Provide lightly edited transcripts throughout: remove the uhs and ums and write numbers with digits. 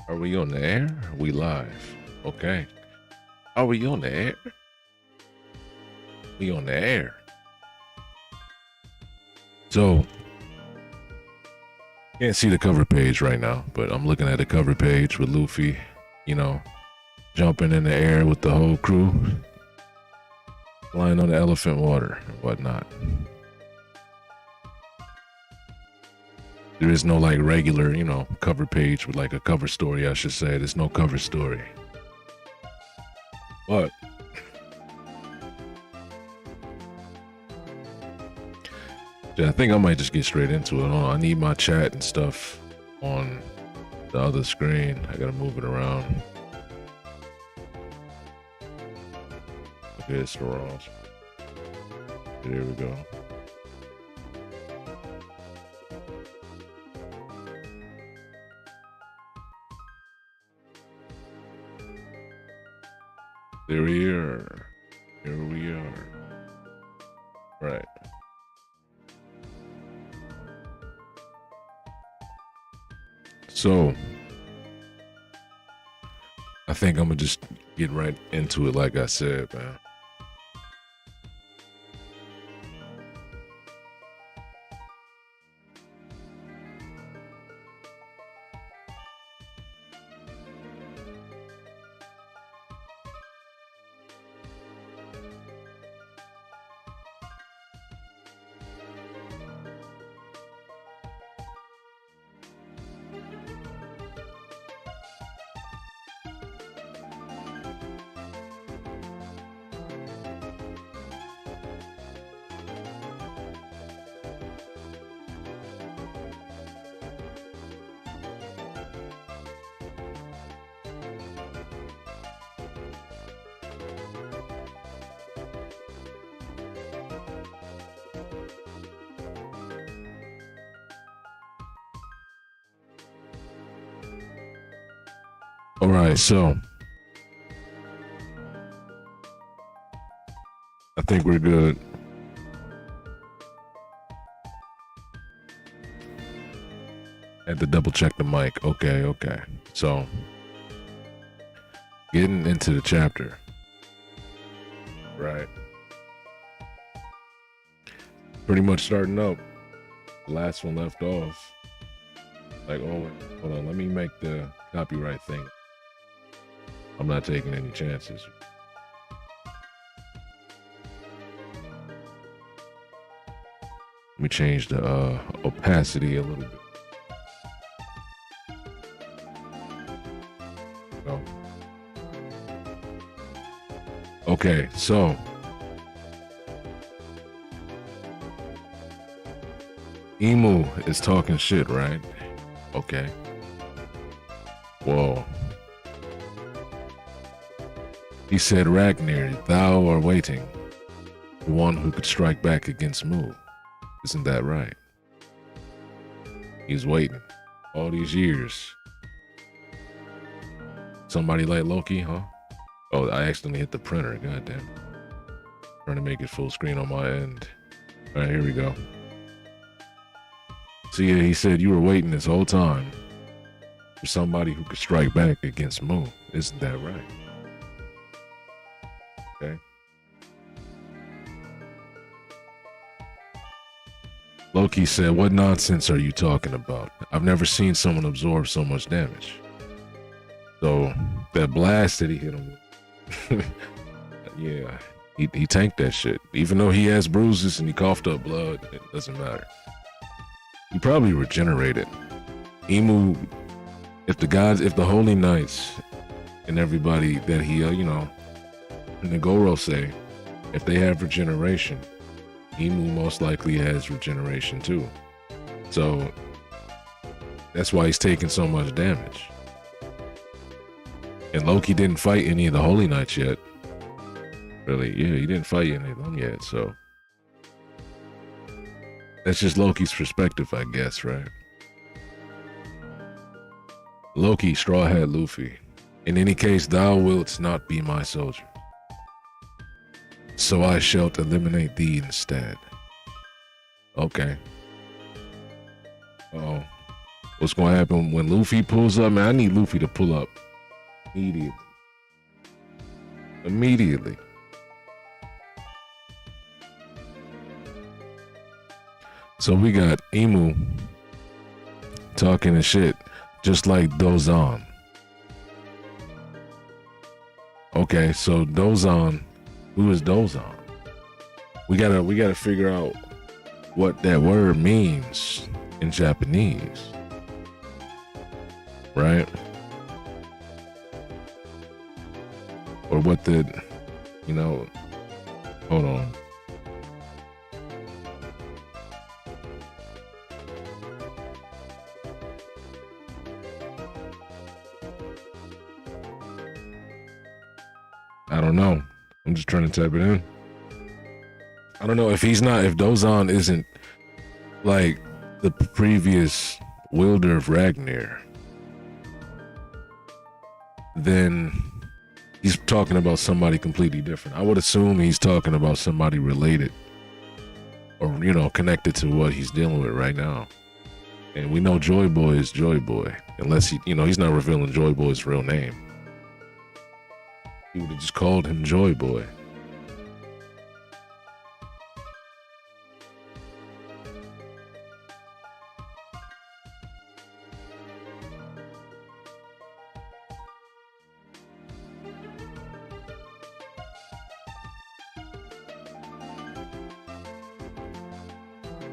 Are we on the air? Are we live? Okay. Are we on the air? We on the air. So, can't see the cover page right now, but I'm looking at the cover page with Luffy, you know, jumping in the air with the whole crew, flying on the elephant water and whatnot. There is no like regular, cover page with like a cover story, I should say. There's no cover story. But yeah, I think I might just get straight into it. I need my chat and stuff on the other screen. I gotta move it around. Okay, it's the wrong. There we go. There we are. Here we are. Right. So, I think I'm gonna just get right into it, like I said, man. All right, so I think we're good. Had to double check the mic. Okay. So, getting into the chapter. Right. Pretty much starting up. The last one left off. Like, oh, hold on. Let me make the copyright thing. I'm not taking any chances. Let me change the opacity a little bit. Oh. Okay, so Emu is talking shit, right? Okay. Whoa. He said, Ragnar, thou art waiting. The one who could strike back against Mu. Isn't that right? He's waiting. All these years. Somebody like Loki, huh? Oh, I accidentally hit the printer. Goddamn. Trying to make it full screen on my end. All right, here we go. So yeah, he said you were waiting this whole time for somebody who could strike back against Mu. Isn't that right? Okay. Loki said, what nonsense are you talking about? I've never seen someone absorb so much damage. So that blast that he hit him with, yeah, he tanked that shit. Even though he has bruises and he coughed up blood, it doesn't matter. He probably regenerated. Emu, if the Holy Knights and everybody that he, and the Goro say, if they have regeneration, Emu most likely has regeneration too. So that's why he's taking so much damage. And Loki didn't fight any of the Holy Knights yet. Really, yeah, he didn't fight any of them yet, so that's just Loki's perspective, I guess, right? Loki, Straw Hat Luffy. In any case, thou wilt not be my soldier. So I shall eliminate thee instead. Okay. Oh. What's gonna happen when Luffy pulls up? Man, I need Luffy to pull up immediately. Immediately. So we got Emu talking and shit, just like Dozan. Okay, so Dozan, who is Dozan? We gotta figure out what that word means in Japanese, right? Or what the, you know, hold on. I don't know. I'm just trying to type it in. I don't know if Dozan isn't like the previous wielder of Ragnar, then he's talking about somebody completely different. I would assume he's talking about somebody related or, you know, connected to what he's dealing with right now. And we know Joy Boy is Joy Boy, unless he, you know, he's not revealing Joy Boy's real name. He would have just called him Joy Boy.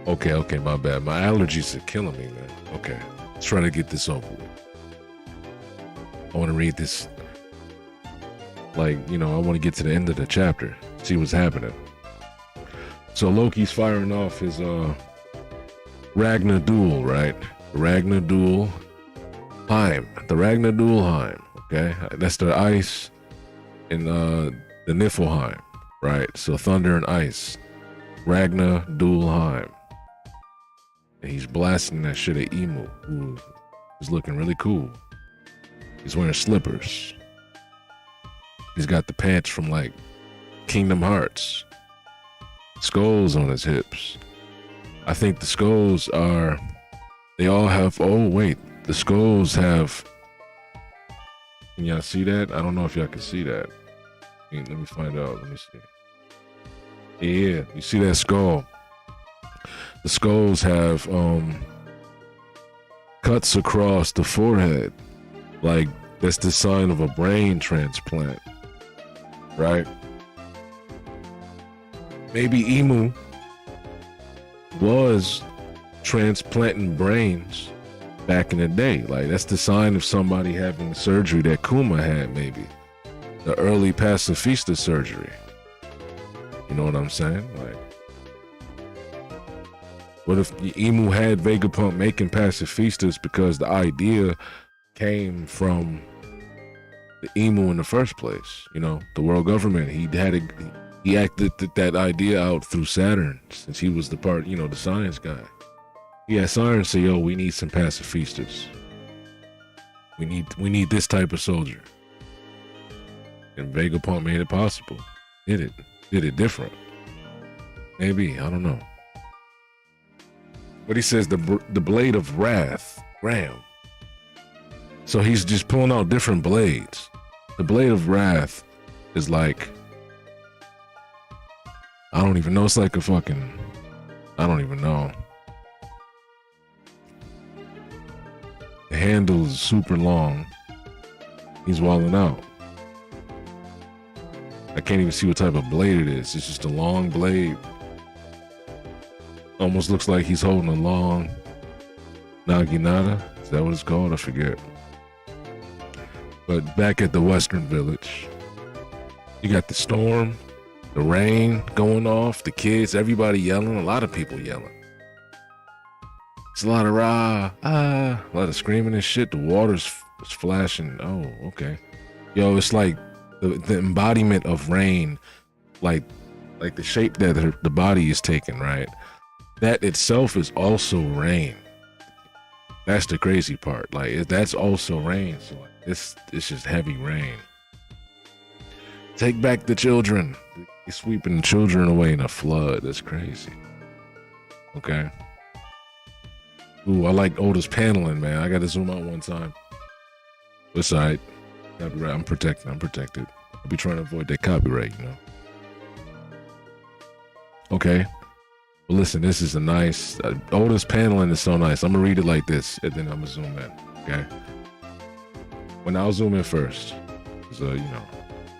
Okay, my bad. My allergies are killing me, man. Okay, let's try to get this over with. I want to read this. Like, you know, I want to get to the end of the chapter, see what's happening. So Loki's firing off his Ragnar Duel, right? Ragnar Duel Heim. The Ragnar Duel Heim, okay? That's the ice in the Niflheim, right? So thunder and ice. Ragnar Duel Heim. And he's blasting that shit at Emu, who is looking really cool. He's wearing slippers. He's got the pants from like Kingdom Hearts. Skulls on his hips. I think the skulls are, they all have, oh wait, the skulls have, can y'all see that? I don't know if y'all can see that. Let me find out, let me see. Yeah, you see that skull? The skulls have cuts across the forehead. Like, that's the sign of a brain transplant. Right? Maybe Emu was transplanting brains back in the day. Like, that's the sign of somebody having surgery that Kuma had, maybe. The early pacifista surgery. You know what I'm saying? Like, what if Emu had Vegapunk making pacifistas because the idea came from the Emu in the first place? You know, the world government. He acted that idea out through Saturn, since he was the part, you know, the science guy. He had Saturn say, "Yo, we need some pacifistas. We need this type of soldier." And Vegapunk made it possible. Did it different. Maybe, I don't know. But he says the blade of wrath, Ram. So he's just pulling out different blades. The blade of wrath is like, I don't even know. It's like a fucking, I don't even know. The handle is super long. He's walling out. I can't even see what type of blade it is. It's just a long blade. Almost looks like he's holding a long naginata. Is that what it's called? I forget. But back at the Western Village, you got the storm, the rain going off, the kids, everybody yelling, a lot of people yelling. It's a lot of a lot of screaming and shit. The water's flashing. Oh, okay. Yo, it's like the embodiment of rain, like the shape that the body is taking, right? That itself is also rain. That's the crazy part. Like, that's also rain. So it's just heavy rain. Take back the children. You're sweeping the children away in a flood. That's crazy. Okay. Ooh, I like Oda's paneling, man. I gotta zoom out one time. It's alright. Copyright. I'm protected. I'll be trying to avoid that copyright, you know. Okay. Well, listen, this is a nice. Oda's paneling is so nice. I'm gonna read it like this, and then I'm gonna zoom in. Okay. When I'll zoom in first, so you know,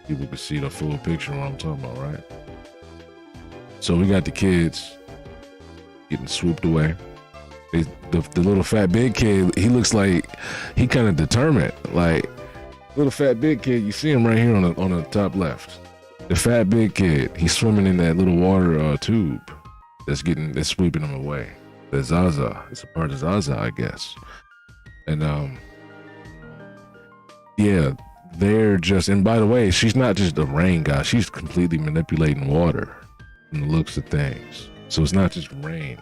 people can see the full picture of what I'm talking about, right? So we got the kids getting swooped away. The little fat big kid, he looks like he kind of determined. Like little fat big kid, you see him right here on the top left. The fat big kid, he's swimming in that little water tube that's sweeping him away. The Zaza, it's a part of Zaza, I guess. And yeah, they're just. And by the way, she's not just a rain god; she's completely manipulating water from the looks of things. So it's not just rain.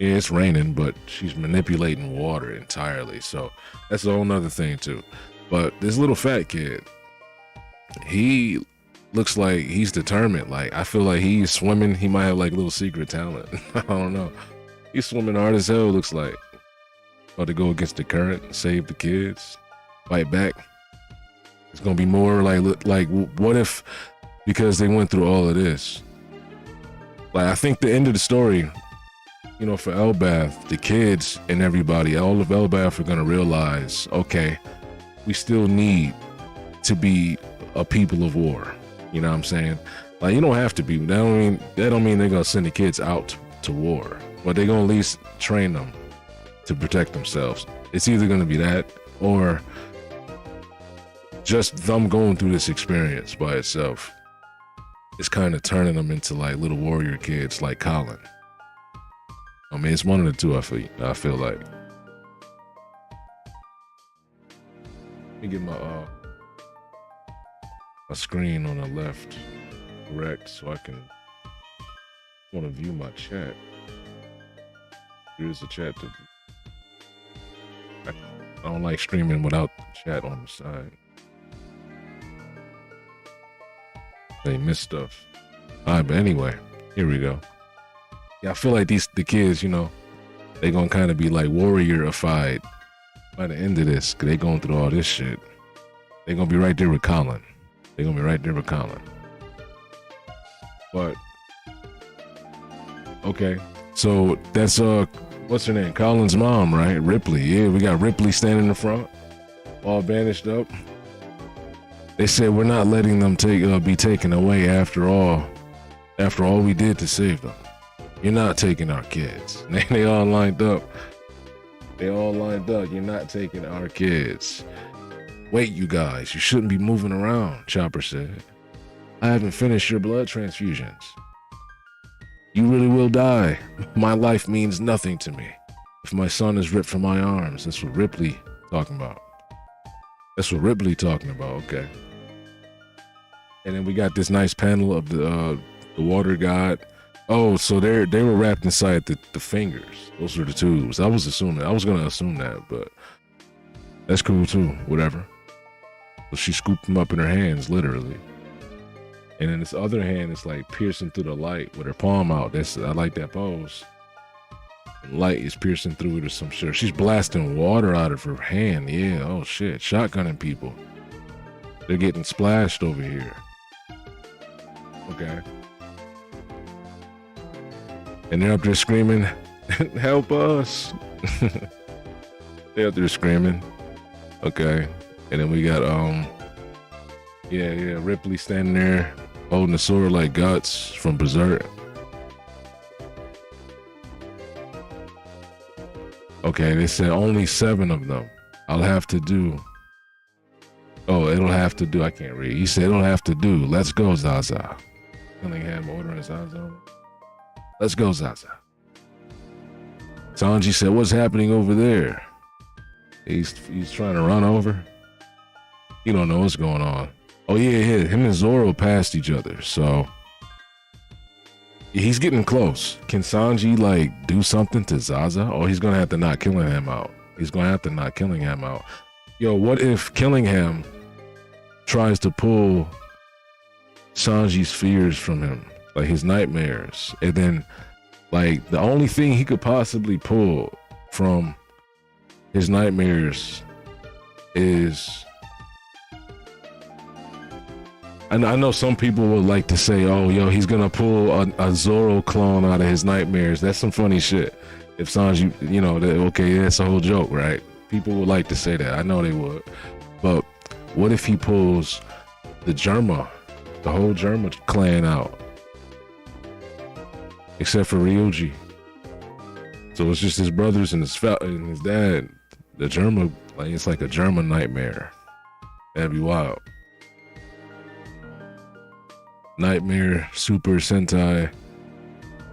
Yeah, it's raining, but she's manipulating water entirely. So that's a whole nother thing too. But this little fat kid, he looks like he's determined. Like I feel like he's swimming. He might have like a little secret talent. I don't know. He's swimming hard as hell. Looks like about to go against the current, save the kids, fight back. It's gonna be more like what if, because they went through all of this. Like I think the end of the story, you know, for Elbath, the kids and everybody, all of Elbath are gonna realize, okay, we still need to be a people of war. You know what I'm saying? Like you don't have to be. That don't mean they're gonna send the kids out to war, but they're gonna at least train them to protect themselves. It's either gonna be that or just them going through this experience by itself. It's kind of turning them into like little warrior kids, like Colin. I mean, it's one of the two. I feel like. Let me get my screen on the left correct so I want to view my chat. Here's the chat. I don't like streaming without the chat on the side. They miss stuff. All right, but anyway, here we go. Yeah, I feel like the kids, you know, they gonna kind of be like warriorified by the end of this. Cause they going through all this shit. They gonna be right there with Colin. But okay, so that's what's her name? Colin's mom, right? Ripley. Yeah, we got Ripley standing in the front, all bandaged up. They said we're not letting them be taken away after all we did to save them. You're not taking our kids. They all lined up. You're not taking our kids. Wait, you guys, you shouldn't be moving around, Chopper said. I haven't finished your blood transfusions. You really will die. My life means nothing to me. If my son is ripped from my arms, that's what Ripley talking about. Okay. And then we got this nice panel of the water god. Oh, so they were wrapped inside the fingers. Those were the tubes. I was gonna assume that, but that's cool too. Whatever. So she scooped them up in her hands, literally. And then this other hand is like piercing through the light with her palm out. I like that pose. The light is piercing through it or some shit. She's blasting water out of her hand. Yeah, oh shit. Shotgunning people. They're getting splashed over here. Okay. And they're up there screaming, help us. They're up there screaming. Okay. And then we got, Ripley standing there holding a sword like Guts from Berserk. Okay, they said only 7 of them. It'll have to do. I can't read. He said it'll have to do. Let's go, Zaza. Killingham ordering Zaza. Let's go, Zaza. Sanji said, what's happening over there? He's trying to run over. You don't know what's going on. Oh yeah, him and Zoro passed each other, so he's getting close. Can Sanji like do something to Zaza? Or he's gonna have to knock Killingham out. Yo, what if Killingham tries to pull Sanji's fears from him, like his nightmares, and then like the only thing he could possibly pull from his nightmares is, and I know some people would like to say, oh, yo, he's gonna pull a Zoro clone out of his nightmares. That's some funny shit. If Sanji, you know, okay, that's a whole joke, right? People would like to say that. I know they would. But what if he pulls the whole Germa clan out? Except for Ryuji. So it's just his brothers and his dad. The Germa, like, it's like a German nightmare. That'd be wild. Nightmare Super Sentai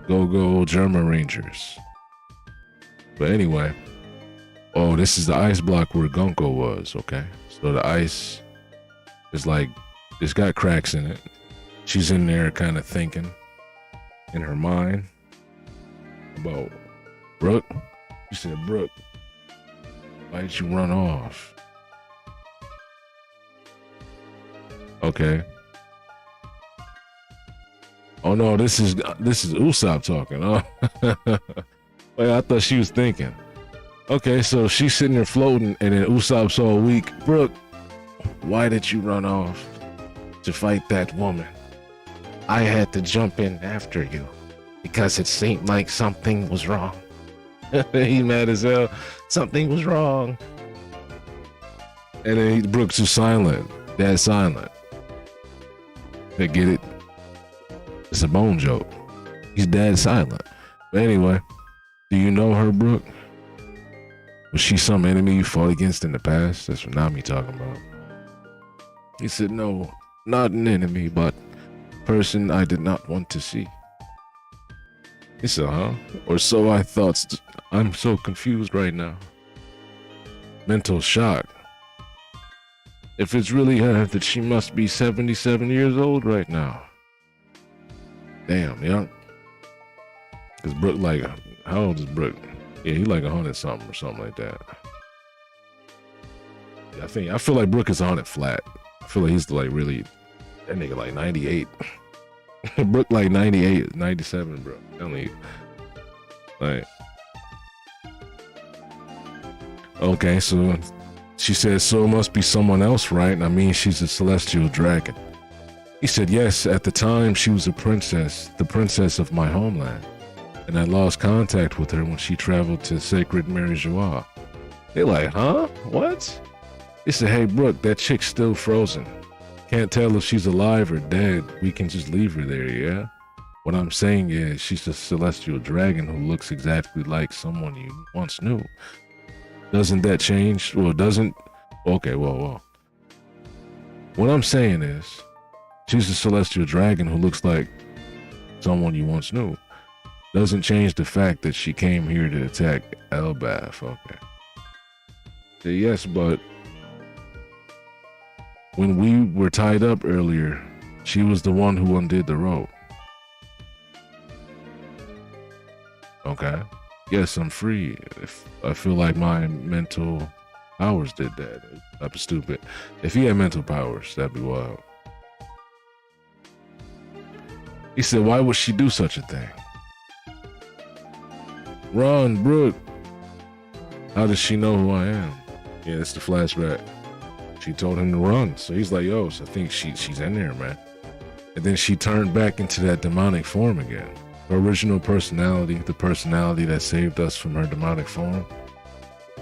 Go Germa Rangers. But anyway, oh, this is the ice block where Gonko was, okay? So the ice is like, it's got cracks in it. She's in there kind of thinking in her mind about Brooke. She said, Brooke, why did you run off? Okay. Oh no, this is Usopp talking. Oh, wait, I thought she was thinking. Okay, so she's sitting there floating, and then Usopp's all weak. Brooke, why did you run off to fight that woman? I had to jump in after you because it seemed like something was wrong. He mad as hell. Something was wrong. And then Brooks is silent. Dad's silent. They get it? It's a bone joke. He's dead silent. But anyway, do you know her, Brooke? Was she some enemy you fought against in the past? That's what Nami talking about. He said, no, not an enemy, but a person I did not want to see. He said, huh? Or so I thought. I'm so confused right now. Mental shock. If it's really her, that she must be 77 years old right now. Damn, young. Cause Brooke, like, how old is Brooke? Yeah, he like 100 something or something like that. Yeah, I feel like Brooke is 100 flat. I feel like he's like really, that nigga like 98. Brooke like 98, 97, bro. I'm telling you. Like, okay, so she said, so it must be someone else, right? I mean, she's a celestial dragon. He said, yes, at the time she was a princess, the princess of my homeland. And I lost contact with her when she traveled to sacred Mary Joie. They're like, huh? What? He said, hey, Brooke, that chick's still frozen. Can't tell if she's alive or dead. We can just leave her there, yeah? What I'm saying is she's a celestial dragon who looks exactly like someone you once knew. Doesn't that change? Well, doesn't... Okay, whoa. What I'm saying is she's a celestial dragon who looks like someone you once knew. Doesn't change the fact that she came here to attack Elbaf. Okay. Say yes, but when we were tied up earlier, she was the one who undid the rope. Okay. Yes, I'm free. If I feel like my mental powers did that. That'd be stupid. If he had mental powers, that'd be wild. He said, why would she do such a thing? Run, Brooke. How does she know who I am? Yeah, it's the flashback. She told him to run. So he's like, yo, so I think she's in there, man. And then she turned back into that demonic form again. Her original personality, the personality that saved us from her demonic form.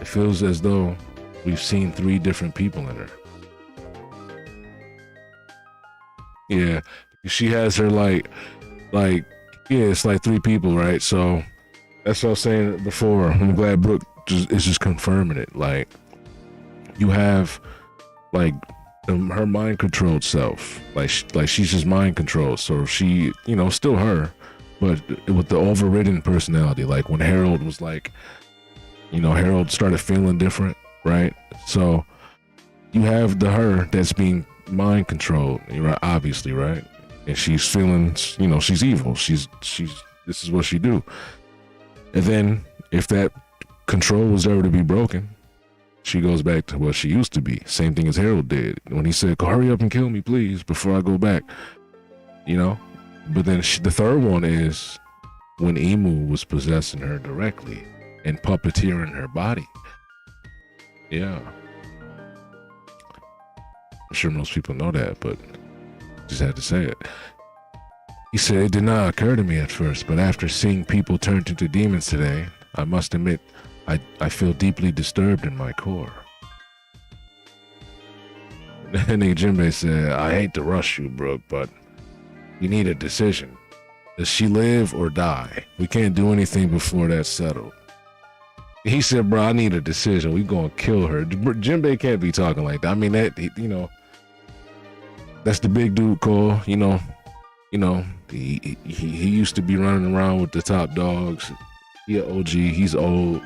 It feels as though we've seen 3 different people in her. Yeah, she has her like, yeah, it's like 3 people, right? So that's what I was saying before. I'm glad Brooke is just confirming it. Like, you have like her mind controlled self, like she's just mind controlled. So she, you know, still her, but with the overridden personality. Like when Harold was like, you know, Harold started feeling different, right? So you have the her that's being mind controlled, right? Obviously, right? And she's feeling, you know, she's evil. She's this is what she do. And then if that control was ever to be broken, she goes back to what she used to be. Same thing as Harold did when he said, hurry up and kill me, please, before I go back, you know? But then the third one is when Emu was possessing her directly. and puppeteering her body. Yeah. I'm sure most people know that, but just had to say it. He said, it did not occur to me at first, but after seeing people turned into demons today, I must admit, I feel deeply disturbed in my core. And then Jinbei said, I hate to rush you, Brooke, but we need a decision. Does she live or die? We can't do anything before that's settled. He said, bro, I need a decision. We gonna kill her. Jinbei can't be talking like that. I mean, that, you know, that's the big dude Cole, you know, he used to be running around with the top dogs. He an OG, he's old,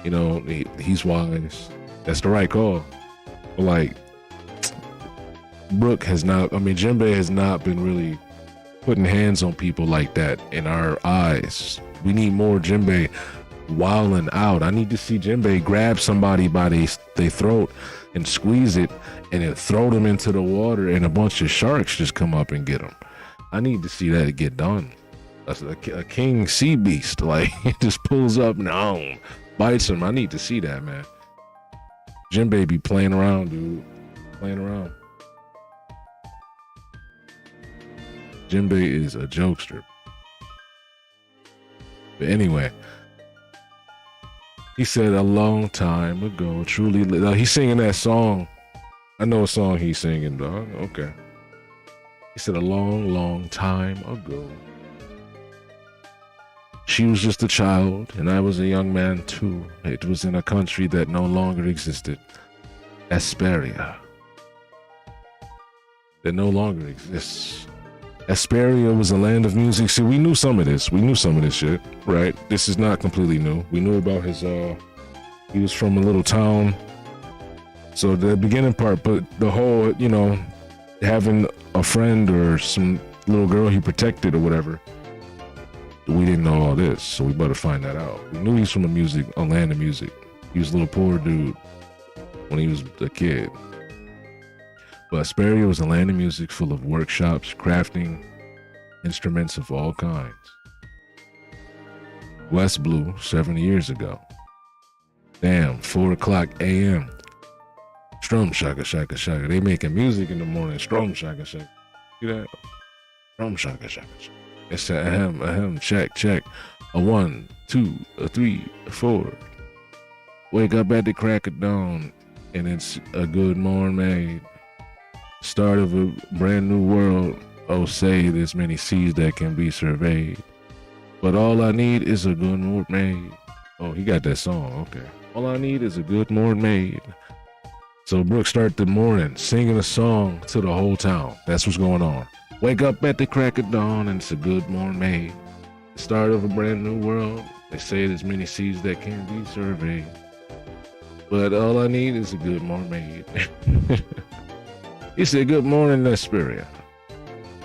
you know, he's wise. That's the right call. But like, Brooke has not, I mean, Jinbei has not been really putting hands on people like that in our eyes. We need more Jinbei wilding out. I need to see Jinbei grab somebody by their throat and squeeze it and then throw them into the water and a bunch of sharks just come up and get them. I need to see that get done. A king sea beast, like, it just pulls up and bites him. I need to see that, man. Jinbei be playing around, dude. Playing around. Jinbei is a jokester. But anyway, he said a long time ago, truly, he's singing that song. I know a song he's singing, dog. Okay. He said a long, long time ago. She was just a child, and I was a young man too. It was in a country that no longer existed. Asperia. That no longer exists. Asperia was a land of music. See, we knew some of this. We knew some of this shit, right? This is not completely new. We knew about his, he was from a little town. So the beginning part, but the whole, you know, having a friend or some little girl he protected or whatever, we didn't know all this, so we better find that out. We knew he's from a land of music. He was a little poor dude when he was a kid. But Asperia was a land of music full of workshops, crafting instruments of all kinds. West Blue, 7 years ago. Damn, 4 o'clock a.m. Strum shaka shaka shaka. They making music in the morning. Strum shaka shaka. See that? Strum shaka shaka shaka. It's a ahem, check, check. A 1, 2, a 3, a 4. Wake up at the crack of dawn, and it's a good morning made. Start of a brand new world. Oh, say there's many seas that can be surveyed. But all I need is a good morning made. Oh, he got that song, okay. All I need is a good morning made. So Brooke started the morning singing a song to the whole town. That's what's going on. Wake up at the crack of dawn and it's a good morning made. The start of a brand new world. They say there's many seas that can be surveyed. But all I need is a good morning made. He said, good morning, Asperia.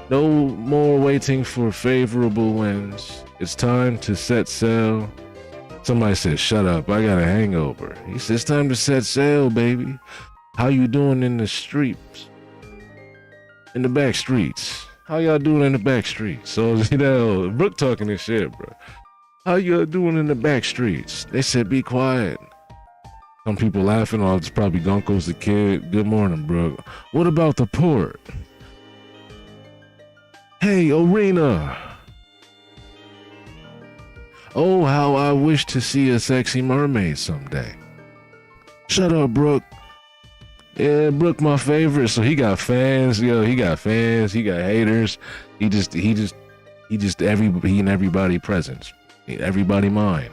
No more waiting for favorable winds. It's time to set sail. Somebody said, shut up, I got a hangover. He said, it's time to set sail, baby. How you doing in the streets? In the back streets. How y'all doing in the back streets? So, you know, Brooke talking this shit, bro. How y'all doing in the back streets? They said, be quiet. Some people laughing, oh, it's probably Gunko's the kid. Good morning, Brooke. What about the port? Hey, Arena. Oh, how I wish to see a sexy mermaid someday. Shut up, Brooke. Yeah, Brooke, my favorite. So he got fans, yo. He got fans. He got haters. He and everybody present. Everybody mind.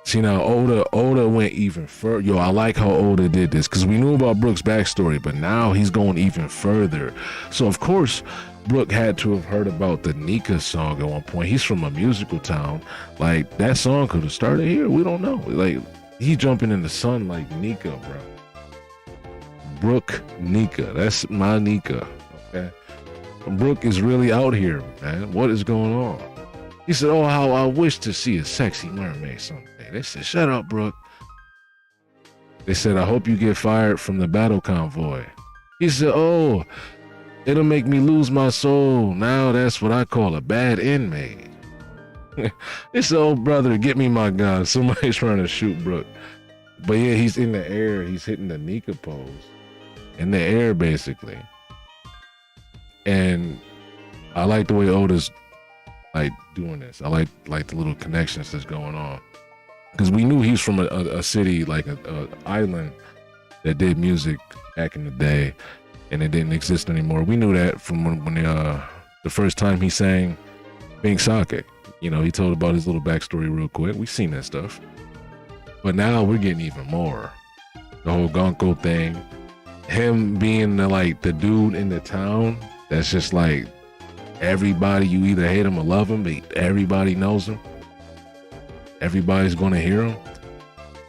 See now, Oda went even further. Yo, I like how Oda did this because we knew about Brooke's backstory, but now he's going even further. So of course, Brooke had to have heard about the Nika song at one point. He's from a musical town. Like, that song could have started here. We don't know. Like, he's jumping in the sun like Nika, bro. Brooke Nika. That's my Nika. Okay. Brooke is really out here, man. What is going on? He said, oh, how I wish to see a sexy mermaid someday. They said, shut up, Brooke. They said, I hope you get fired from the battle convoy. He said, oh, it'll make me lose my soul. Now that's what I call a bad inmate. It's old brother, get me my gun. Somebody's trying to shoot Brooke. But yeah, he's in the air. He's hitting the Nika pose in the air, basically. And I like the way Oda's like doing this. I like the little connections that's going on. Because we knew he's from a city, like a island that did music back in the day, and it didn't exist anymore. We knew that from when the first time he sang Pink Sake. You know, he told about his little backstory real quick. We've seen that stuff. But now we're getting even more. The whole Gonko thing. Him being the dude in the town that's just like everybody, you either hate him or love him, but everybody knows him. Everybody's going to hear him.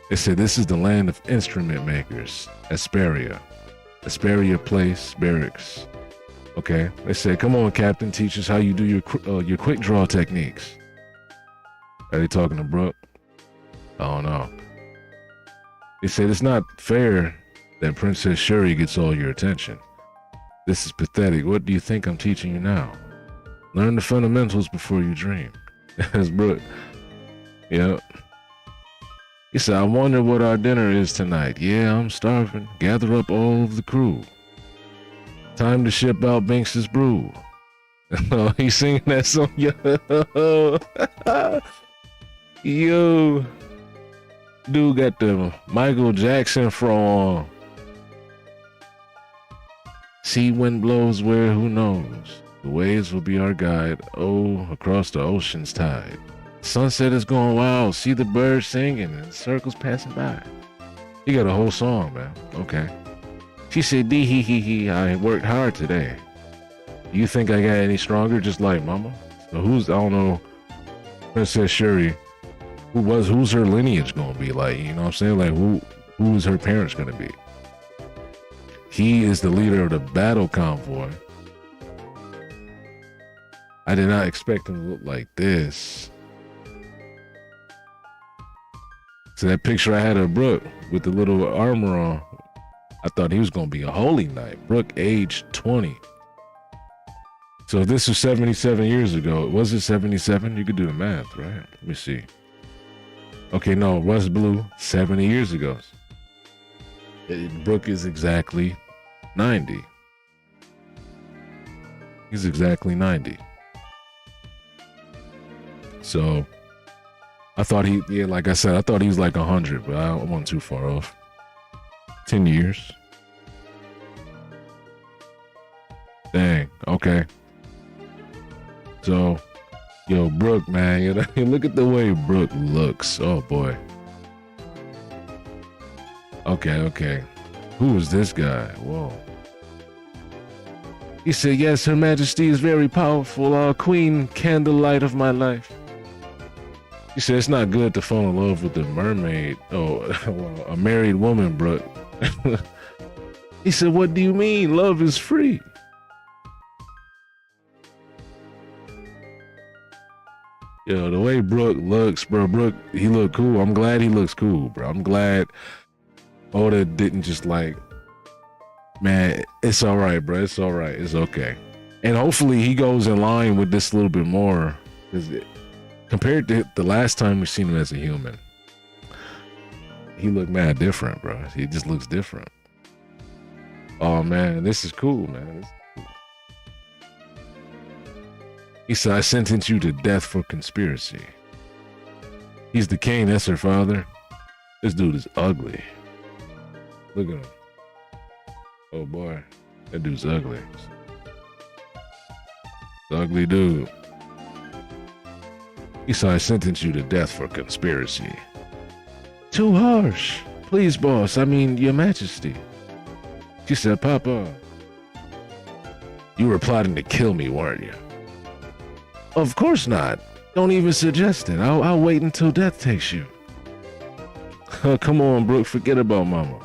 They said this is the land of instrument makers, Asperia. Asperia Place, Barracks. Okay. They said, come on, Captain, teach us how you do your quick draw techniques. Are they talking to Brooke? I don't know. They said it's not fair that Princess Shuri gets all your attention. This is pathetic. What do you think I'm teaching you now? Learn the fundamentals before you dream. That's Brooke. Yep. He said, I wonder what our dinner is tonight. Yeah, I'm starving. Gather up all of the crew. Time to ship out Banks's brew. He's singing that song. Yo. Dude got the Michael Jackson fro on. Sea wind blows where, who knows? The waves will be our guide. Oh, across the ocean's tide. Sunset is going wild. See the birds singing and circles passing by. He got a whole song, man. Okay. She said, dee hee hee hee. I worked hard today. You think I got any stronger just like mama? So I don't know, Princess Shuri, who's her lineage gonna be like? You know what I'm saying? Like who's her parents gonna be? He is the leader of the battle convoy. I did not expect him to look like this. So that picture I had of Brooke with the little armor on, I thought he was going to be a holy knight. Brooke aged 20. So if this was 77 years ago, was it 77? You could do the math, right? Let me see. Okay, no, Rust Blue, 70 years ago. Brooke is exactly 90. He's exactly 90. So I thought like I said, I thought he was like 100, but I wasn't too far off. 10 years. Dang, okay. So, yo, Brooke, man, you know, look at the way Brooke looks. Oh, boy. Okay. Who is this guy? Whoa. He said, yes, Her Majesty is very powerful, Queen Candlelight of my life. He said, it's not good to fall in love with a mermaid. Oh, well, a married woman, Brooke. He said, what do you mean? Love is free. Yo, the way Brooke looks, bro, he look cool. I'm glad he looks cool, bro. I'm glad Oda didn't just like, man, it's all right, bro. It's all right. It's okay. And hopefully he goes in line with this a little bit more. Compared to the last time we seen him as a human, he looked mad different, bro. He just looks different. Oh, man, this is cool, man. He said, I sentence you to death for conspiracy. He's the king, that's her father. This dude is ugly. Look at him. Oh, boy. That dude's ugly. Ugly dude. He said, I sentence you to death for conspiracy. Too harsh. Please, boss. I mean, your majesty. She said, Papa, you were plotting to kill me, weren't you? Of course not. Don't even suggest it. I'll wait until death takes you. Come on, Brooke. Forget about mama.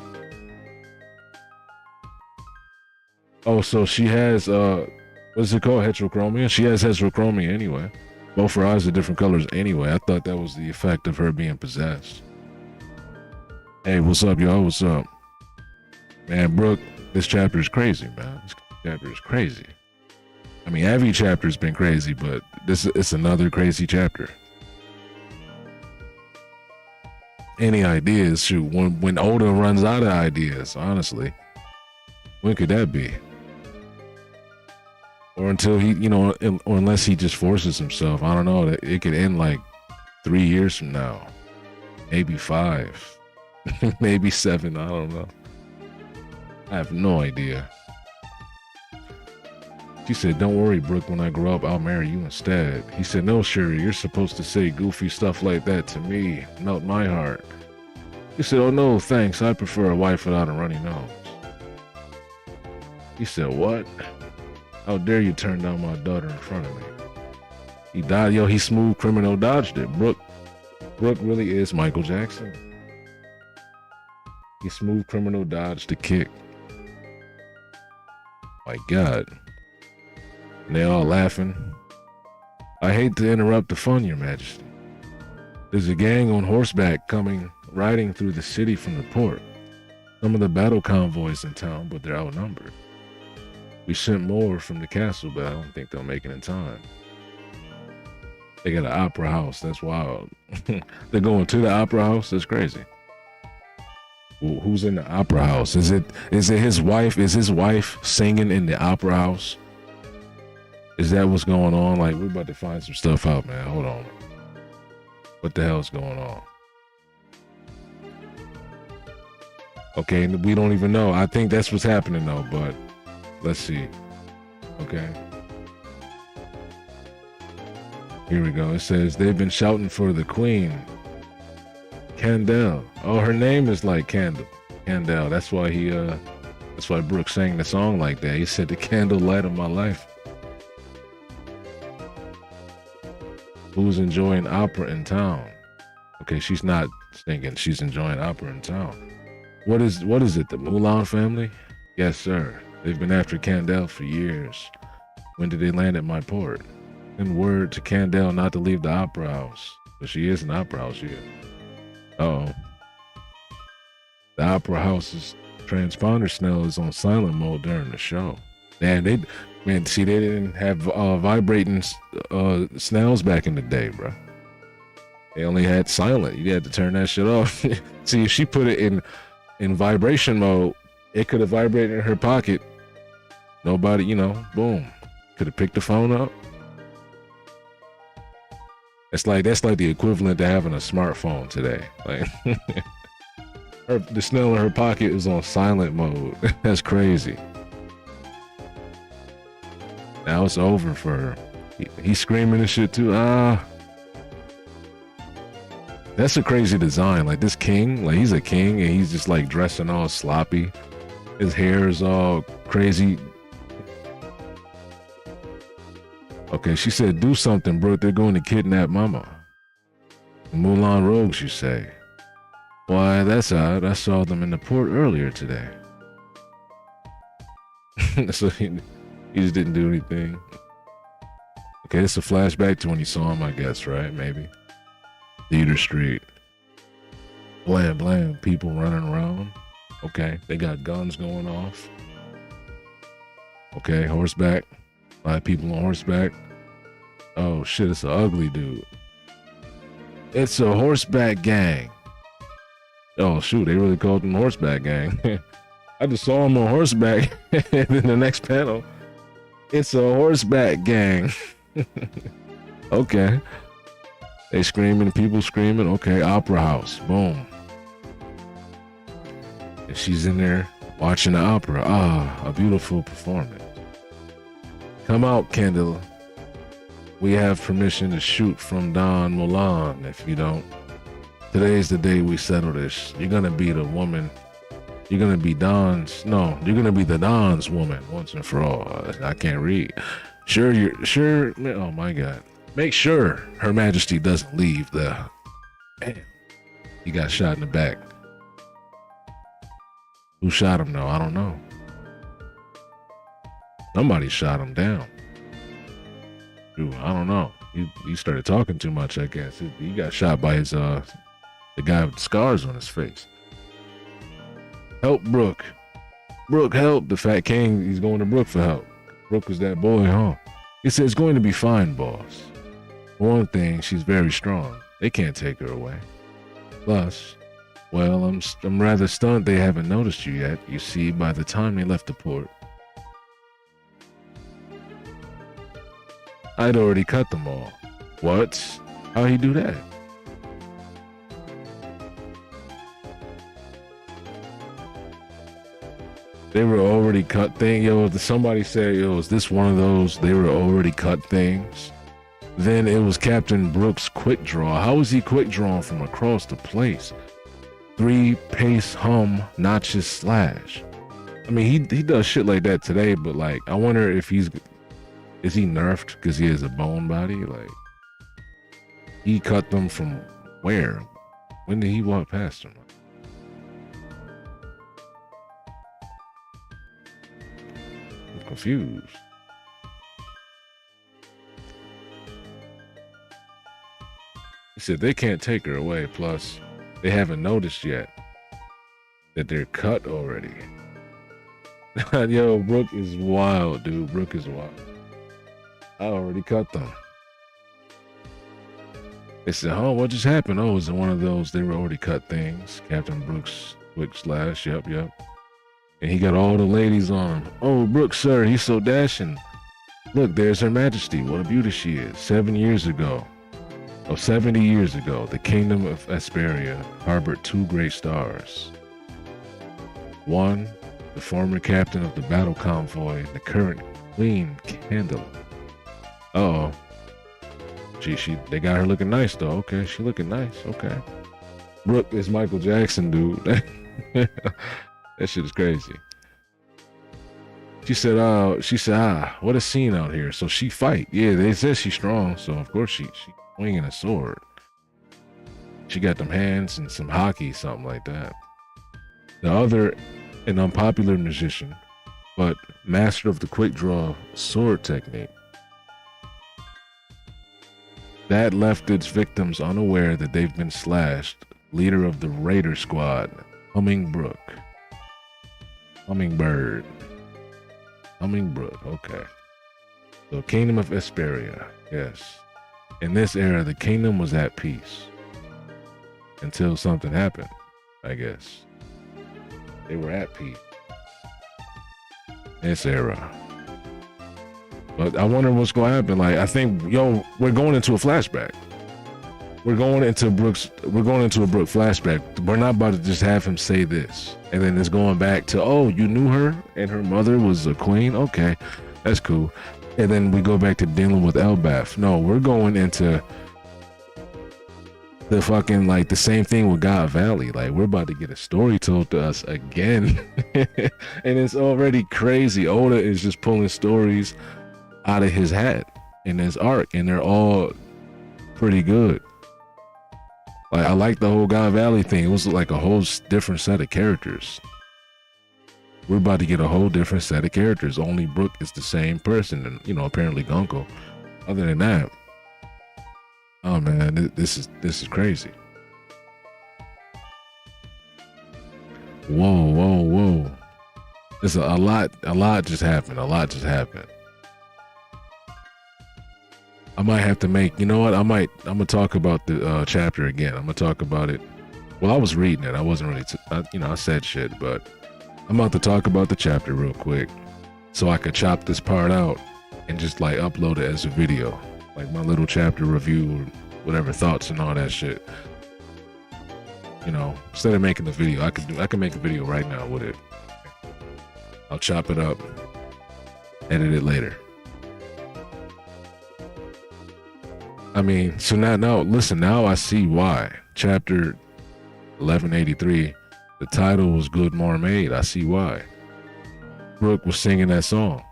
Oh, so she has, what's it called? Heterochromia? She has heterochromia anyway. Both her eyes are different colors anyway. I thought that was the effect of her being possessed. Hey, what's up, y'all? What's up? Man, Brooke, this chapter is crazy, man. This chapter is crazy. I mean, every chapter's been crazy, but it's another crazy chapter. any ideas. Shoot, when Oda runs out of ideas, honestly, when could that be? Or until he, or unless he just forces himself. I don't know. It could end like 3 years from now, maybe 5, maybe 7. I don't know. I have no idea. She said, "Don't worry, Brooke. When I grow up, I'll marry you instead." He said, "No, Shuri, you're supposed to say goofy stuff like that to me. Melt my heart." He said, "Oh, no, thanks. I prefer a wife without a runny nose." He said, "What? How dare you turn down my daughter in front of me?" He died. Yo, he smooth criminal dodged it. Brooke really is Michael Jackson. He smooth criminal dodged the kick. My God. And they all laughing. "I hate to interrupt the fun, Your Majesty. There's a gang on horseback riding through the city from the port. Some of the battle convoys in town, but they're outnumbered. We sent more from the castle, but I don't think they'll make it in time." They got an opera house. That's wild. They're going to the opera house? That's crazy. Well, who's in the opera house? Is it his wife? Is his wife singing in the opera house? Is that what's going on? Like, we're about to find some stuff out, man. Hold on. What the hell's going on? Okay, we don't even know. I think that's what's happening, though, but let's see. Okay. Here we go. It says, "They've been shouting for the queen. Candle." Oh, her name is like Candle. Candle. That's why Brooke sang the song like that. He said, "The candlelight of my life." Who's enjoying opera in town? Okay, she's not singing. She's enjoying opera in town. What is it? The Mulan family? Yes, sir. They've been after Candle for years. When did they land at my port? Send word to Candle not to leave the opera house. But she is an opera house here. Uh-oh. The opera house's transponder snell is on silent mode during the show. Man, they didn't have vibrating snells back in the day, bro. They only had silent. You had to turn that shit off. See, if she put it in vibration mode, it could have vibrated in her pocket. Nobody, boom. Could have picked the phone up. That's like the equivalent to having a smartphone today. Like the snell in her pocket is on silent mode. That's crazy. Now it's over for her. He's screaming and shit too. That's a crazy design. Like this king, like he's a king and he's just like dressing all sloppy. His hair is all crazy. Okay, she said, "Do something, bro. They're going to kidnap Mama." Mulan rogues, you say? Why, that's odd. I saw them in the port earlier today. So he just didn't do anything. Okay, it's a flashback to when he saw him, I guess, right? Maybe. Theater Street. Blam, blam. People running around. Okay, they got guns going off. Okay, horseback. A lot of people on horseback. Oh shit, it's an ugly dude. It's a horseback gang. Oh shoot, they really called him horseback gang. I just saw him on horseback in the next panel. It's a horseback gang. Okay. They screaming, people screaming. Okay, opera house. Boom. And she's in there watching the opera. A beautiful performance. Come out, Candela. We have permission to shoot from Don Mulan. If you don't, today's the day we settle this. You're gonna be the woman. You're gonna be Don's. No, you're gonna be the Don's woman once and for all. I can't read. Sure. Oh my God. Make sure Her Majesty doesn't leave the. Damn. He got shot in the back. Who shot him though? I don't know. Somebody shot him down. Dude, I don't know. He started talking too much, I guess. He got shot by his the guy with the scars on his face. Help Brooke. Brooke, help. The fat king, he's going to Brooke for help. Brooke was that boy, huh? He said, "It's going to be fine, boss. For one thing, she's very strong. They can't take her away. Plus, Well, I'm rather stunned they haven't noticed you yet. You see, by the time they left the port, I'd already cut them all. What? How'd he do that? They were already cut thing. Yo, somebody said, yo, is this one of those they were already cut things? Then it was Captain Brooks' quick draw. How was he quick drawing from across the place? 3-pace hum, notches slash. I mean, he does shit like that today, but like, I wonder if is he nerfed because he has a bone body? Like, he cut them from where? When did he walk past them? I'm confused. He said they can't take her away, plus they haven't noticed yet that they're cut already. Yo, Brooke is wild, dude. Brooke is wild. I already cut them. They said, oh, what just happened? Oh, is it one of those they were already cut things? Captain Brooks quick slash, yep. And he got all the ladies on him. Oh, Brooks, sir, he's so dashing. Look, there's Her Majesty. What a beauty she is. 70 years ago, the kingdom of Asperia harbored 2 great stars. One, the former captain of the battle convoy, the current Queen Candela. Uh-oh. They got her looking nice, though. Okay, she looking nice. Okay. Brooke is Michael Jackson, dude. That shit is crazy. She said, what a scene out here. So she fight. Yeah, they said she's strong, so of course she swinging a sword. She got them hands and some hockey, something like that. The other, an unpopular musician, but master of the quick draw sword technique. That left its victims unaware that they've been slashed. Leader of the Raider Squad, Hummingbrook. Hummingbird. Hummingbrook, okay. So Kingdom of Asperia, yes. In this era, the kingdom was at peace. Until something happened, I guess. They were at peace. This era. But I wonder what's going to happen. Like, I think, we're going into a flashback. We're going into a Brooke flashback. We're not about to just have him say this. And then it's going back to, oh, you knew her and her mother was a queen? Okay, that's cool. And then we go back to dealing with Elbaf. No, we're going into the fucking, like, the same thing with God Valley. Like, we're about to get a story told to us again. And it's already crazy. Oda is just pulling stories out of his hat in his arc, and they're all pretty good. Like, I like the whole God Valley thing. It was like a whole different set of characters. We're about to get a whole different set of characters. Only Brooke is the same person, and apparently Gonko. Other than that, oh man, this is crazy. Whoa. There's a lot just happened. I might have to make, I'm gonna talk about the chapter again. I'm gonna talk about it. Well, I was reading it. I wasn't really, I said shit, but I'm about to talk about the chapter real quick so I could chop this part out and just like upload it as a video, like my little chapter review or whatever, thoughts and all that shit. Instead of making the video, I can make a video right now with it. I'll chop it up, edit it later. I mean, so now listen, now I see why. Chapter 1183, the title was Good Mermaid. I see why. Brooke was singing that song.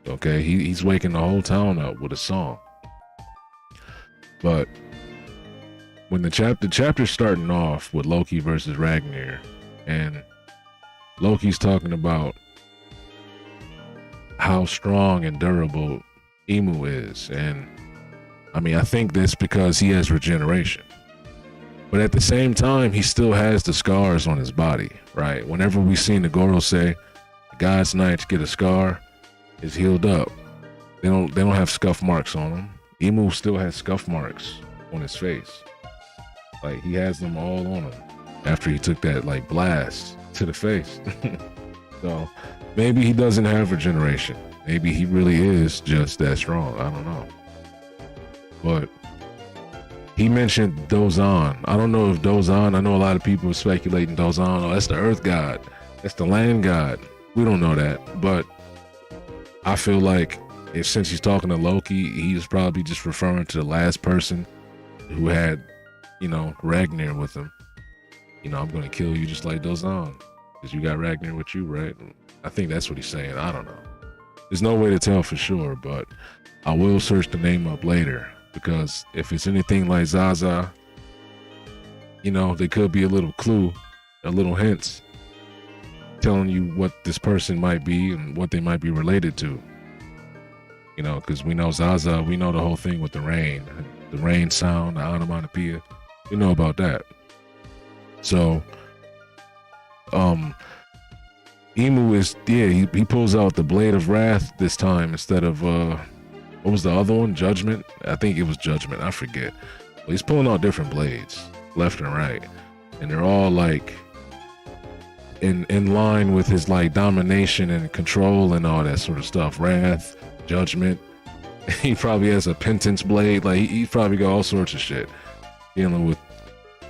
Okay, he's waking the whole town up with a song. But when the chapter's starting off with Loki versus Ragnar, and Loki's talking about how strong and durable Emu is, and I mean, I think that's because he has regeneration. But at the same time, he still has the scars on his body, right? Whenever we see Nagoro say, God's Knights get a scar, it's healed up. They don't have scuff marks on him. Emu still has scuff marks on his face. Like, he has them all on him. after he took that like blast to the face. So maybe he doesn't have regeneration. Maybe he really is just that strong. I don't know. But he mentioned Dozan. I don't know if Dozan, I know a lot of people are speculating Dozan, oh, that's the earth god. That's the land god. We don't know that. But I feel like since he's talking to Loki, he's probably just referring to the last person who had, Ragnar with him. I'm going to kill you just like Dozan. Because you got Ragnar with you, right? I think that's what he's saying. I don't know. There's no way to tell for sure, but I will search the name up later. Because if it's anything like Zaza, there could be a little clue, a little hints, telling you what this person might be and what they might be related to. Because we know Zaza, we know the whole thing with the rain sound, the onomatopoeia. We know about that. So, Emu is, he pulls out the Blade of Wrath this time instead of, what was the other one? Judgment? I think it was Judgment. I forget. But he's pulling out different blades, left and right. And they're all like in line with his like domination and control and all that sort of stuff. Wrath, Judgment. He probably has a Penance blade. Like he's probably got all sorts of shit dealing with,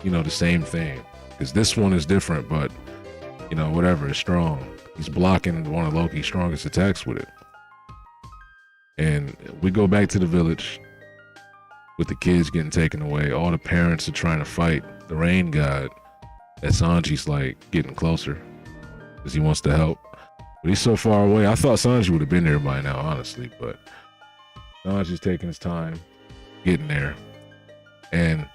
the same thing. Because this one is different, but, whatever, it's strong. He's blocking one of Loki's strongest attacks with it. And we go back to the village with the kids getting taken away. All the parents are trying to fight the rain god. And Sanji's like getting closer because he wants to help. But he's so far away. I thought Sanji would have been there by now, honestly. But Sanji's taking his time getting there. And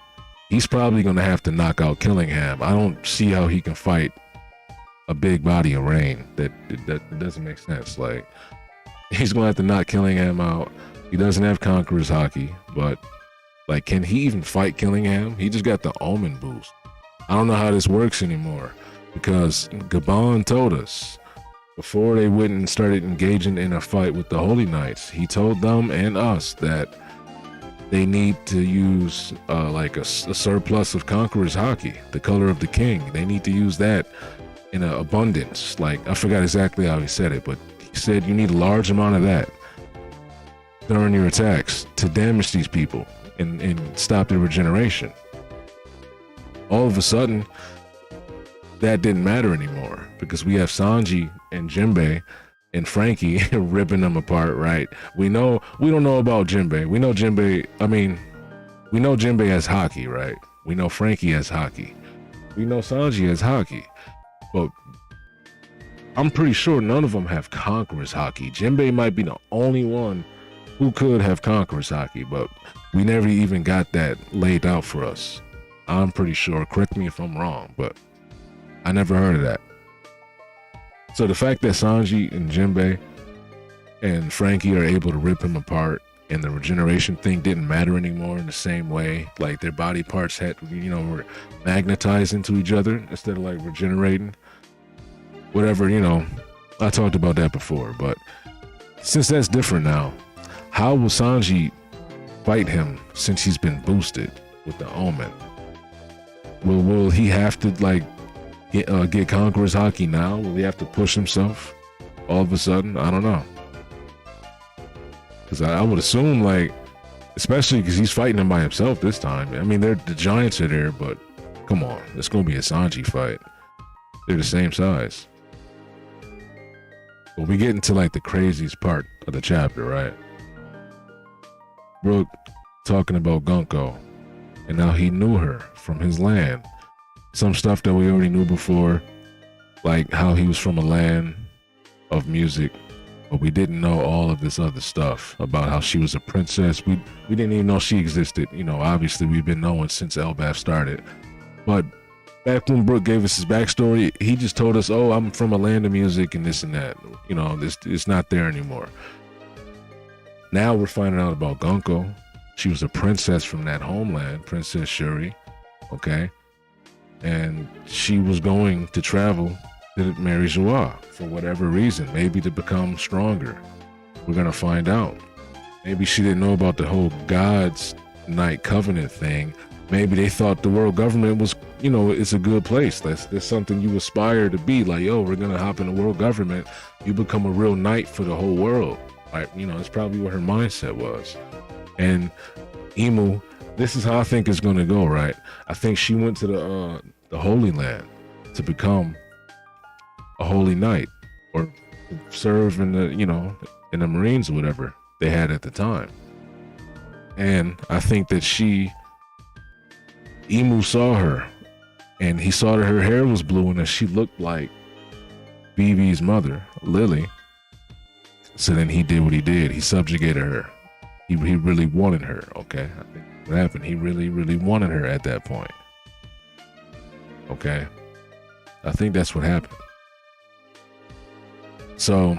he's probably going to have to knock out Killingham. I don't see how he can fight a big body of rain. That doesn't make sense. Like, he's going to have to knock Killingham out. He doesn't have Conqueror's Haki, but like, can he even fight Killingham? He just got the Omen boost. I don't know how this works anymore because Gabon told us before they went and started engaging in a fight with the Holy Knights, he told them and us that they need to use like a surplus of Conqueror's Haki, the color of the king. They need to use that in an abundance. Like, I forgot exactly how he said it, but he said you need a large amount of that during your attacks to damage these people and stop their regeneration. All of a sudden, that didn't matter anymore because we have Sanji and Jinbei and Frankie ripping them apart, right? We don't know about Jinbei. We know Jinbei has Haki, right? We know Frankie has Haki. We know Sanji has Haki. But I'm pretty sure none of them have Conqueror's Haki. Jinbei might be the only one who could have Conqueror's Haki, but we never even got that laid out for us. I'm pretty sure, correct me if I'm wrong, but I never heard of that. So the fact that Sanji and Jinbei and Frankie are able to rip him apart and the regeneration thing didn't matter anymore in the same way, like their body parts were magnetized into each other instead of like regenerating. Whatever, I talked about that before, but since that's different now, how will Sanji fight him since he's been boosted with the Omen? Will he have to like get Conqueror's Haki now? Will he have to push himself all of a sudden? I don't know. Because I would assume, like, especially because he's fighting him by himself this time. I mean, the giants are there, but come on, it's going to be a Sanji fight. They're the same size. But we get into like the craziest part of the chapter, right? Brook talking about Gunko and how he knew her from his land. Some stuff that we already knew before, like how he was from a land of music, but we didn't know all of this other stuff about how she was a princess. We didn't even know she existed. Obviously we've been knowing since Elbaf started. But back when Brook gave us his backstory, he just told us, oh, I'm from a land of music and this and that. It's not there anymore. Now we're finding out about Gunko. She was a princess from that homeland, Princess Shuri, okay? And she was going to travel to Mary Joie for whatever reason, maybe to become stronger. We're gonna find out. Maybe she didn't know about the whole God's Night Covenant thing, Maybe they thought the world government was, you know, it's a good place. That's something you aspire to be. Like, yo, we're gonna hop in the world government. You become a real knight for the whole world. Like, you know, it's probably what her mindset was. And Emu, this is how I think it's gonna go, right? I think she went to the Holy Land to become a holy knight, or serve in the, you know, in the Marines or whatever they had at the time. And I think that Emu saw her, and he saw that her hair was blue and that she looked like Vivi's mother, Lily. So then he did what he did. He subjugated her. He really wanted her, okay? I think what happened, he really, really wanted her at that point. Okay? I think that's what happened. So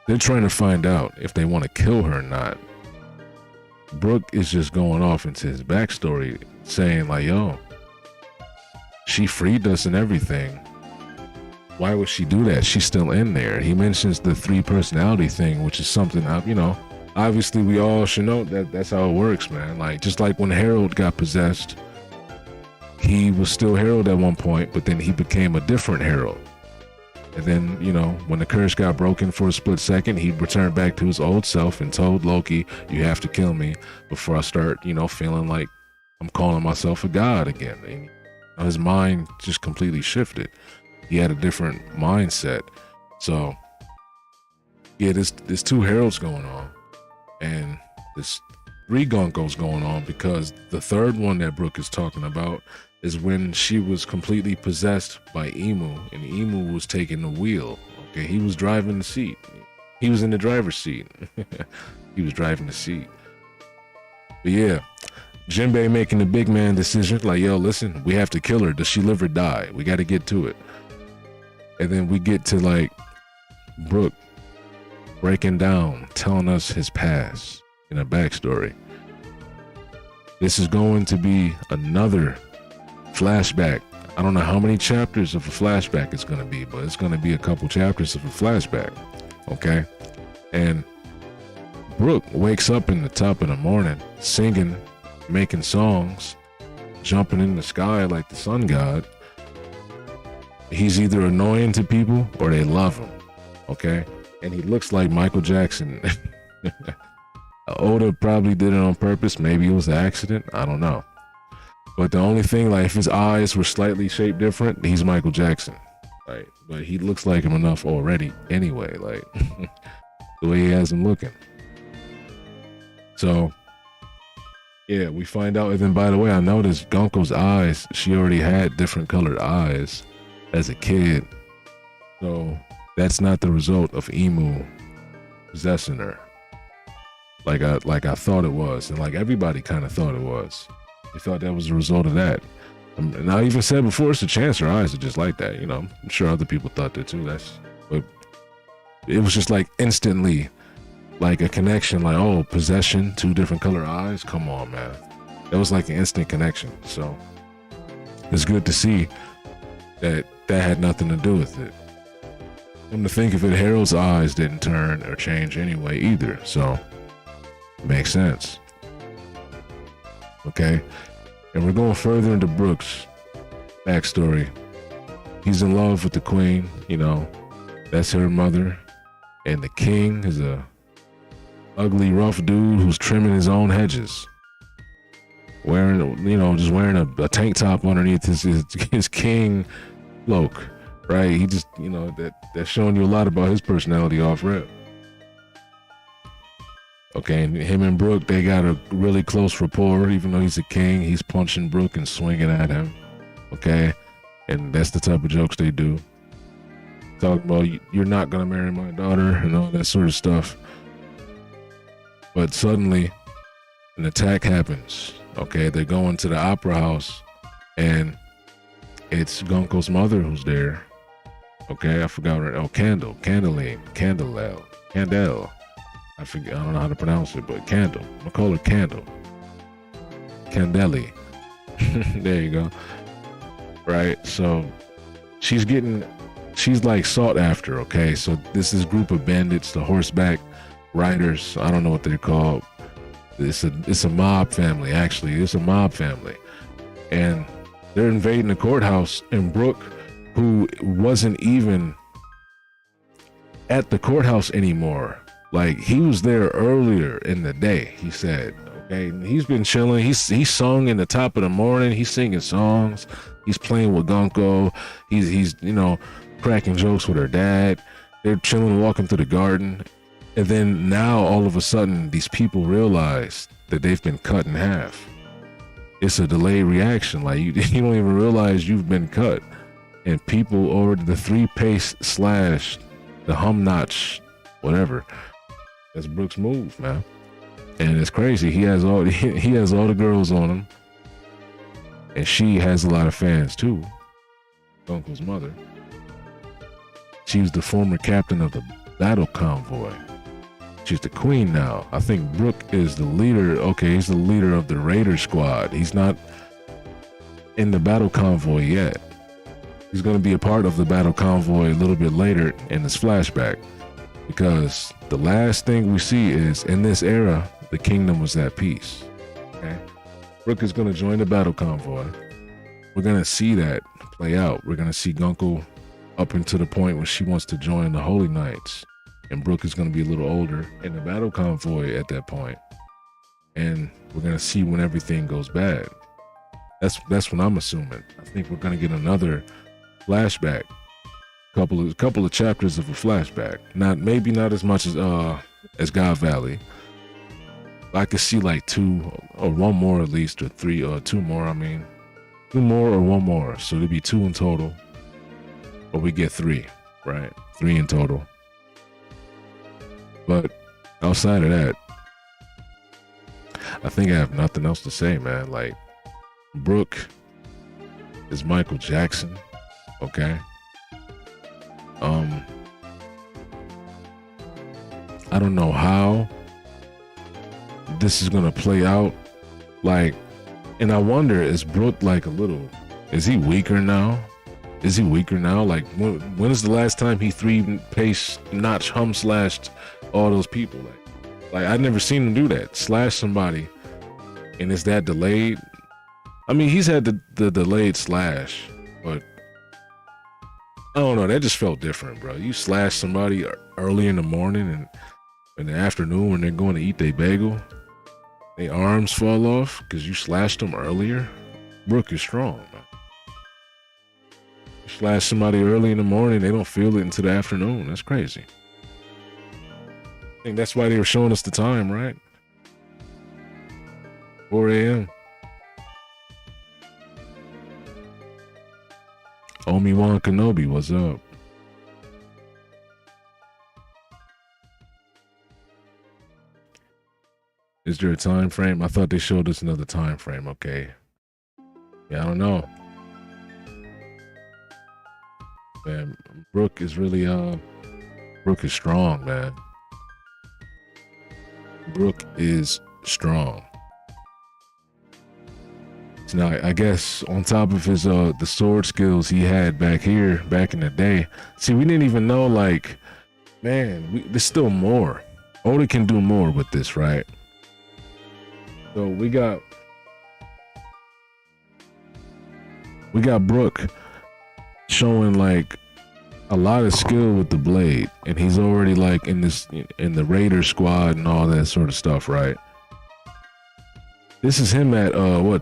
they're trying to find out if they want to kill her or not. Brooke is just going off into his backstory, saying like, yo, she freed us and everything. Why would she do that? She's still in there. He mentions the 3 personality thing, which is something, you know, obviously we all should know that that's how it works, man. Like, just like when Harold got possessed, he was still Harold at one point, but then he became a different Harold. And then, you know, when the curse got broken for a split second, he returned back to his old self and told Loki, you have to kill me before I start, you know, feeling like I'm calling myself a god again. And his mind just completely shifted. He had a different mindset. So, yeah, there's 2 Heralds going on. And there's 3 Gunkos going on, because the 3rd one that Brooke is talking about is when she was completely possessed by Emu, and Emu was taking the wheel. Okay, he was driving the seat. He was in the driver's seat. He was driving the seat. But yeah, Jinbei making the big man decision, like, yo, listen, we have to kill her. Does she live or die? We got to get to it. And then we get to like Brooke breaking down, telling us his past in a backstory. This is going to be another flashback. I don't know how many chapters of a flashback it's going to be, but it's going to be a couple chapters of a flashback. Okay? And Brooke wakes up in the top of the morning singing, making songs, jumping in the sky like the sun god. He's either annoying to people or they love him. Okay? And he looks like Michael Jackson. Oda probably did it on purpose. Maybe it was an accident. I don't know. But the only thing, like, if his eyes were slightly shaped different, he's Michael Jackson. Right? But he looks like him enough already anyway, like the way he has him looking. So, yeah, we find out. And then, by the way, I noticed Gunko's eyes, she already had different colored eyes as a kid. So that's not the result of Emu possessing her. Like I thought it was, and like everybody kind of thought it was. They thought that was the result of that. And I even said before, it's a chance her eyes are just like that. You know, I'm sure other people thought that too. But it was just like instantly, like a connection. Like, oh, possession, 2 different color eyes. Come on, man. That was like an instant connection. So it's good to see that had nothing to do with it. Come to think of it, Harold's eyes didn't turn or change anyway either. So it makes sense. Okay, and we're going further into Brooke's backstory. He's in love with the queen, you know, that's her mother, and the king is a ugly, rough dude who's trimming his own hedges, wearing, you know, just wearing a tank top underneath his king cloak, right? He just, you know, that's showing you a lot about his personality off rip. Okay, and him and Brooke, they got a really close rapport. Even though he's a king, he's punching Brooke and swinging at him. Okay, and that's the type of jokes they do. Talking about, you're not gonna marry my daughter and all that sort of stuff. But suddenly, an attack happens. Okay, they're going to the opera house, and it's Gunko's mother who's there. Okay, I forgot her. Oh, Candle. I forget, I don't know how to pronounce it, but Candle. I'm gonna call her Candle. Candeli. There you go. Right, so she's like sought after, okay? So this is group of bandits, the horseback riders, I don't know what they're called. It's a mob family, actually. It's a mob family. and they're invading the courthouse, and Brooke, who wasn't even at the courthouse anymore, like he was there earlier in the day, he said, okay, and he's been chilling. He's sung in the top of the morning. He's singing songs. He's playing with Gunko. He's cracking jokes with her dad. They're chilling, walking through the garden. And then now all of a sudden, these people realize that they've been cut in half. It's a delayed reaction. Like you don't even realize you've been cut. And people ordered the 3-pace slash, the hum notch, whatever. That's Brooke's move, man. And it's crazy. He has all the girls on him. And she has a lot of fans too. Uncle's mother. She was the former captain of the battle convoy. She's the queen now. I think Brooke is the leader. Okay, he's the leader of the Raider squad. He's not in the battle convoy yet. He's going to be a part of the battle convoy a little bit later in this flashback. Because the last thing we see is, in this era, the kingdom was at peace. Okay? Brooke is going to join the battle convoy. We're going to see that play out. We're going to see Gunko up until the point where she wants to join the Holy Knights. And Brooke is going to be a little older in the battle convoy at that point. And we're going to see when everything goes bad. That's what I'm assuming. I think we're going to get another flashback. Couple of chapters of a flashback. Maybe not as much as God Valley. I could see like 2 or 1 more at least, or 3 or 2 more. I mean, 2 more or 1 more. So there'd be 2 in total. Or we get 3, right? 3 in total. But outside of that, I think I have nothing else to say, man. Like, Brooke is Michael Jackson, okay? I don't know how this is gonna play out. Like, and I wonder, is Brooke like is he weaker now? Is he weaker now? Like, when is the last time he 3-pace notch hum slashed all those people? Like I've never seen him do that. Slash somebody, and is that delayed? I mean, he's had the delayed slash, but I don't know. That just felt different, bro. You slash somebody early in the morning and in the afternoon when they're going to eat their bagel, their arms fall off because you slashed them earlier. Brooke is strong, man. You slash somebody early in the morning, they don't feel it until the afternoon. That's crazy. I think that's why they were showing us the time, right? 4 a.m. Obi-Wan Kenobi, what's up? Is there a time frame? I thought they showed us another time frame. Okay. Yeah, I don't know. Man, Brooke is really Brooke is strong, man. Brooke is strong. So now, I guess on top of his the sword skills he had back in the day. See, we didn't even know, like, man, there's still more. Oda can do more with this, right? So we got Brooke showing like a lot of skill with the blade, and he's already like in the Raider squad and all that sort of stuff, right? This is him at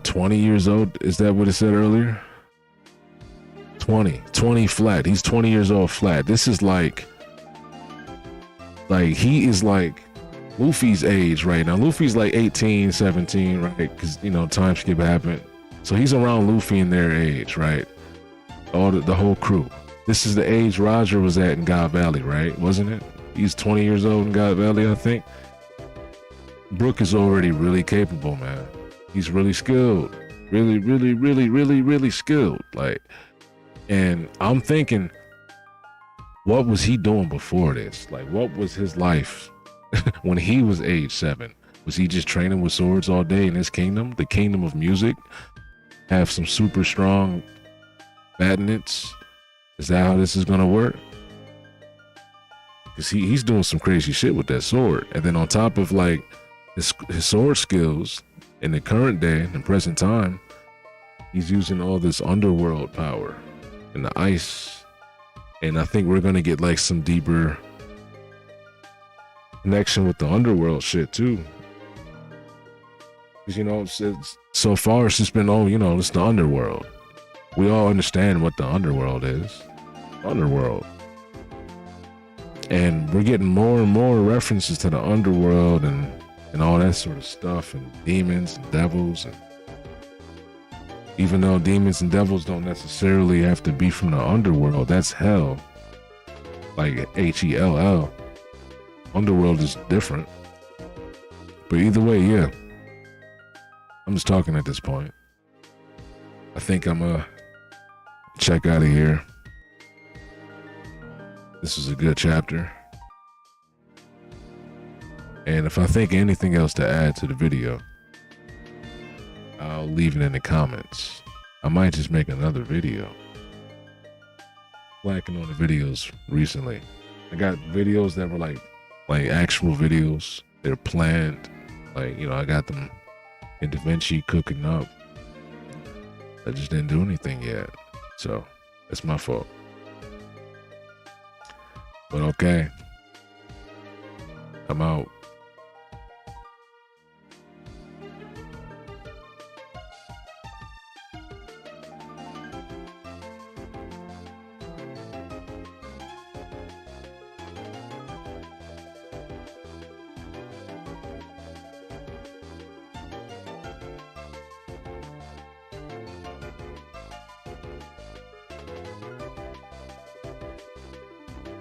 20 years old? Is that what it said earlier? 20 flat. He's 20 years old flat. This is like he is like Luffy's age right now. Luffy's like 18, 17, right? Because, time skip happened. So he's around Luffy in their age, right? All the whole crew. This is the age Roger was at in God Valley, right? Wasn't it? He's 20 years old in God Valley, I think. Brooke is already really capable, man. He's really skilled. Really, really, really, really, really skilled. Like, and I'm thinking, what was he doing before this? Like, what was his life when he was age 7? Was he just training with swords all day in his kingdom? The kingdom of music? Have some super strong battenets? Is that how this is gonna work? Because he's doing some crazy shit with that sword. And then on top of like his sword skills in the current day, in present time, He's using all this underworld power and the ice. And I think we're gonna get like some deeper connection with the underworld shit too. Because, you know, so far it's just been, oh, you know, it's the underworld. We all understand what the underworld is. Underworld. And we're getting more and more references to the underworld and all that sort of stuff, and demons and devils. And even though demons and devils don't necessarily have to be from the underworld, that's hell. Like Hell. Underworld is different. But either way, yeah. I'm just talking at this point. I think I'm gonna check out of here. This is a good chapter. And if I think of anything else to add to the video, I'll leave it in the comments. I might just make another video. Slacking on the videos recently. I got videos that were like actual videos. They're planned. Like, you know, I got them in DaVinci cooking up. I just didn't do anything yet. So that's my fault. But okay. I'm out.